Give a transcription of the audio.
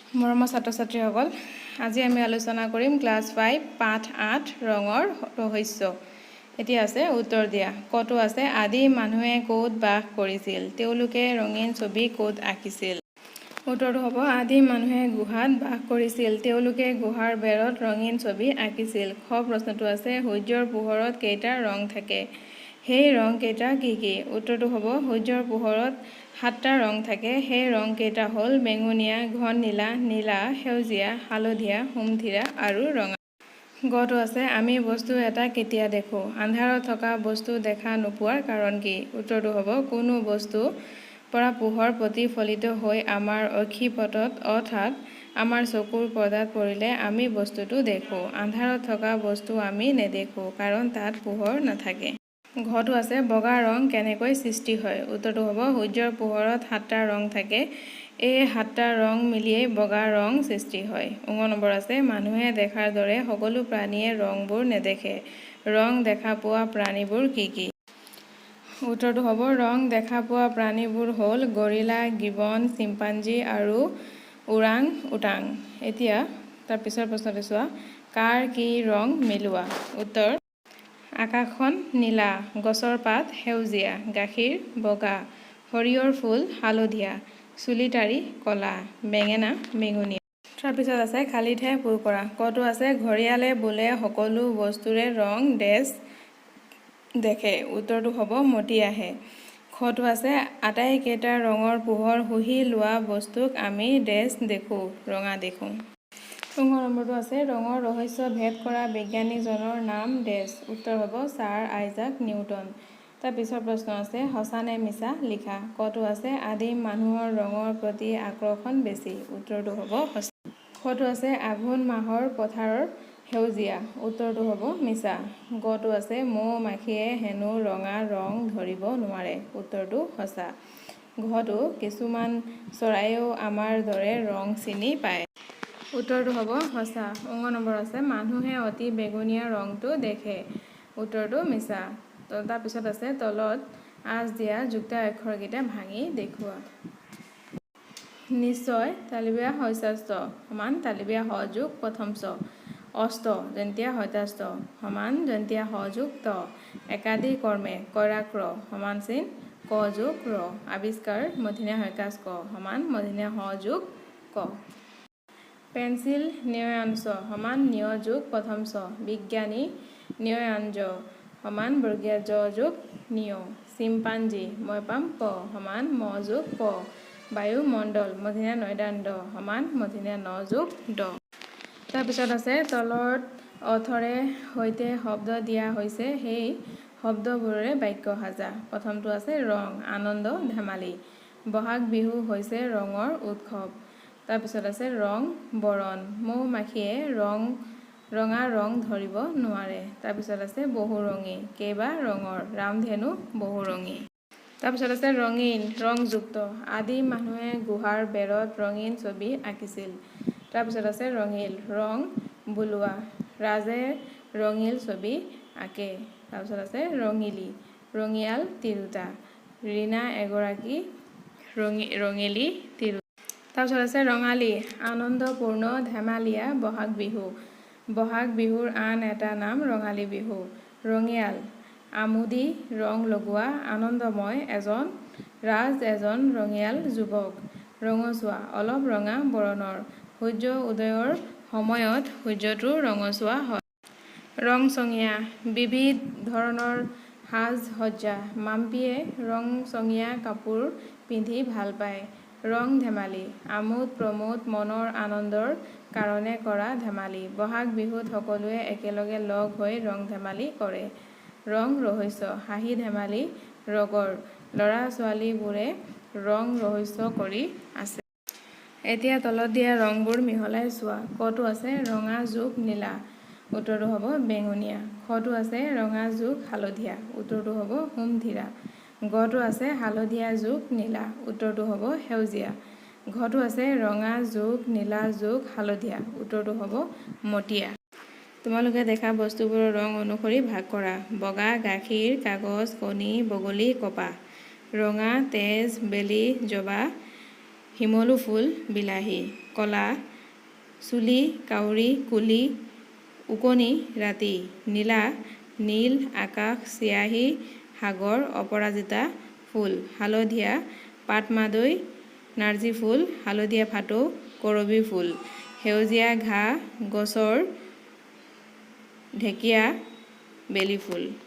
মৰমৰ ছাত্ৰ-ছাত্ৰীসকল, আজি আমি আলোচনা কৰিম ক্লাছ 5 পাঠ 8 ৰঙৰ ৰহস্য। এতিয়া আছে উত্তৰ দিয়া। কতো আছে আদি মানুহে ক'ত বাস কৰিছিল, তেওঁলোকে ৰঙীন ছবি ক'ত আঁকিছিল। উত্তৰটো হ'ব আদি মানুহে গুহাত বাস কৰিছিল, তেওঁলোকে গুহাৰ বেৰত ৰঙীন ছবি আঁকিছিল। খ প্ৰশ্নটো আছে সূৰ্যৰ পোহৰত কেইটা ৰং থাকে, সেই ৰং কেইটা কি কি? উত্তৰটো হ'ব সূৰ্যৰ পোহৰত 7টা ৰং থাকে, সেই ৰং কেইটা হ'ল বেঙুনীয়া, ঘন নীলা, নীলা, সেউজীয়া, হালধীয়া, সুমথিৰা আৰু ৰঙা। গটো আছে আমি বস্তু এটা কেতিয়া দেখোঁ, আন্ধাৰত থকা বস্তু দেখা নোপোৱাৰ কাৰণ কি? উত্তৰটো হ'ব কোনো বস্তু পৰা পোহৰ প্ৰতিফলিত হৈ আমাৰ অক্ষিপটত অৰ্থাৎ আমাৰ চকুৰ পৰ্দাত পৰিলে আমি বস্তুটো দেখোঁ। আন্ধাৰত থকা বস্তু আমি নেদেখোঁ কাৰণ তাত পোহৰ নাথাকে। ঘটো আছে বগা ৰং কেনেকৈ সৃষ্টি হয়? উত্তৰটো হ'ব সূৰ্যৰ পোহৰত 7টা ৰং থাকে, এই 7টা ৰং মিলিয়েই বগা ৰং সৃষ্টি হয়। নম্বৰ আছে মানুহে দেখাৰ দৰে সকলো প্ৰাণীয়ে ৰংবোৰ নেদেখে, ৰং দেখা পোৱা প্ৰাণীবোৰ কি কি? উত্তৰটো হ'ব ৰং দেখা পোৱা প্ৰাণীবোৰ হ'ল গৰিলা, গিবন, চিম্পাঞ্জী আৰু ওৰাং উটাং। এতিয়া তাৰ পিছৰ প্ৰশ্নটো চোৱা, কাৰ কি ৰং মিলোৱা? উত্তৰ আকাশখন নীলা, গছৰ পাত সেউজীয়া, গাখীৰ বগা, সৰিয়হৰ ফুল হালধীয়া, চুলিতাৰি কলা, বেঙেনা বেঙুনীয়া। তাৰপিছত আছে খালী ঠাই পূৰ কৰা। কটো আছে ঘৰিয়ালে বোলে সকলো বস্তুৰে ৰং ডেছ দেখে, উত্তৰটো হ'ব মতি আহে। খটো আছে আটাইকেইটা ৰঙৰ পোহৰ শুহি লোৱা বস্তুক আমি ডেছ দেখোঁ, ৰঙা দেখোঁ। নম্বৰটো আছে ৰঙৰ ৰহস্য ভেদ কৰা বিজ্ঞানীজনৰ নাম ডেছ, উত্তৰ হ'ব ছাৰ আইজাক নিউটন। তাৰপিছৰ প্ৰশ্ন আছে সঁচা নে মিছা লিখা। কটো আছে আদিম মানুহৰ ৰঙৰ প্ৰতি আকৰ্ষণ বেছি, উত্তৰটো হ'ব সঁচা। খটো আছে আঘোণ মাহৰ পথাৰৰ সেউজীয়া, উত্তৰটো হ'ব মিছা। গটো আছে মৌ মাখিয়ে হেনো ৰঙা ৰং ধৰিব নোৱাৰে, উত্তৰটো সঁচা। ঘটো কিছুমান চৰাইয়েও আমাৰ দৰে ৰং চিনি পায়, উত্তৰটো হ'ব সঁচা। নম্বৰ আছে মানুহে অতি বেঙুনীয়া ৰংটো দেখে, উত্তৰটো মিছা। তাৰপিছত আছে তলত আঁচ দিয়া যুক্তাক্ষৰকেইটা ভাঙি দেখুওৱা। নিশ্চয় তালিবীয়া শস্যাস্ত সমান তালিবীয়া স যোগ প্ৰথম চ, অস্ত দন্তীয়া শতাস্ত সমান দন্তীয়া স যোগ ত, একাদি কৰ্মে কইৰাক্ৰ সমান চিন ক যোগ ৰ, আৱিষ্কাৰ মধ্যমীয়া হকাচ ক সমান মধ্যমীয়া হ যোগ ক। পেঞ্চিল ন্যয়াংশ সমান ন্য যোগ প্ৰথম চ, বিজ্ঞানী ন্যয়াঞ্জ সমান বৰ্গীয় জ যোগ নিয়, চিম্পাঞ্জী মই পাম প সমান ম যোগ প, বায়ুমণ্ডল মধ্যমীয়া নয়দান ড সমান মধ্যমীয়া ন যোগ ড। তাৰপিছত আছে তলত অৰ্থৰে সৈতে শব্দ দিয়া হৈছে, সেই শব্দবোৰেৰে বাক্য সাজা। প্ৰথমটো আছে ৰং আনন্দ ধেমালি, বহাগ বিহু হৈছে ৰঙৰ উৎসৱ। তাৰপিছত আছে ৰং বৰণ, মৌ মাখিয়ে ৰঙা ৰং ধৰিব নোৱাৰে। তাৰপিছত আছে বহুৰঙী, কেইবা ৰঙৰ, ৰামধেনু বহুৰঙী। তাৰপিছত আছে ৰঙীন ৰংযুক্ত, আদিম মানুহে গুহাৰ বেৰত ৰঙীন ছবি আঁকিছিল। তাৰপিছত আছে ৰঙিল ৰং বোলোৱা, ৰাজে ৰঙিল ছবি আঁকে। তাৰপিছত আছে ৰঙিলী ৰঙিয়াল তিৰোতা, ৰীণা এগৰাকী ৰঙিলী তিৰোতা। তাৰপিছত আছে ৰঙালী আনন্দপূৰ্ণ ধেমালীয়া বহাগ বিহু, বহাগ বিহুৰ আন এটা নাম ৰঙালী বিহু। ৰঙিয়াল আমোদি ৰং লগোৱা আনন্দময় ৰাজ এজন ৰঙিয়াল যুৱক। ৰঙচুৱা অলপ ৰঙা বৰণৰ, সূৰ্য উদয়ৰ সময়ত সূৰ্যটো ৰঙচুৱা হয়। ৰংচঙীয়া বিবিধ ধৰণৰ সাজ সজ্জা, মাম্পীয়ে ৰংচঙীয়া কাপোৰ পিন্ধি ভাল পায়। ৰং ধেমালি আমোদ প্ৰমোদ মনৰ আনন্দৰ কাৰণে কৰা ধেমালি, বহাগ বিহুত সকলোৱে একেলগে লগ হৈ ৰং ধেমালি কৰে। ৰং ৰহস্য হাঁহি ধেমালি ৰগৰ, ল'ৰা ছোৱালীবোৰে ৰং ৰহস্য কৰি আছে। এতিয়া তলত দিয়া ৰংবোৰ মিহলাই চোৱা। কটো আছে ৰঙা যোগ নীলা, উত্তৰটো হ'ব বেঙুনীয়া। খটো আছে ৰঙা যোগ হালধীয়া, উত্তৰটো হ'ব সুমথিৰা। গটো আছে হালধীয়া যোগ নীলা, উত্তৰটো হ'ব সেউজীয়া। ঘটো আছে ৰঙা যোগ নীলা যোগ হালধীয়া, উত্তৰটো হ'ব মটীয়া। তোমালোকে দেখা বস্তুবোৰৰ ৰং অনুসৰি ভাগ কৰা। বগা গাখীৰ, কাগজ, কণী, বগলী, কপাহ। ৰঙা তেজ, বেলি, জবা, শিমলু ফুল বিলাহী, কলা চুলি কাউৰী কুলি, উকনি ৰাতি, নীলা নীল আকাশ চিয়াহী সাগৰ অপৰাজিতা ফুল, হালধীয়া পাতমাদৈ নাৰ্জী ফুল, হালধীয়া ভাটৌ কৰবী ফুল, সেউজীয়া ঘাঁহ গছৰ ঢেকীয়া বেলি ফুল।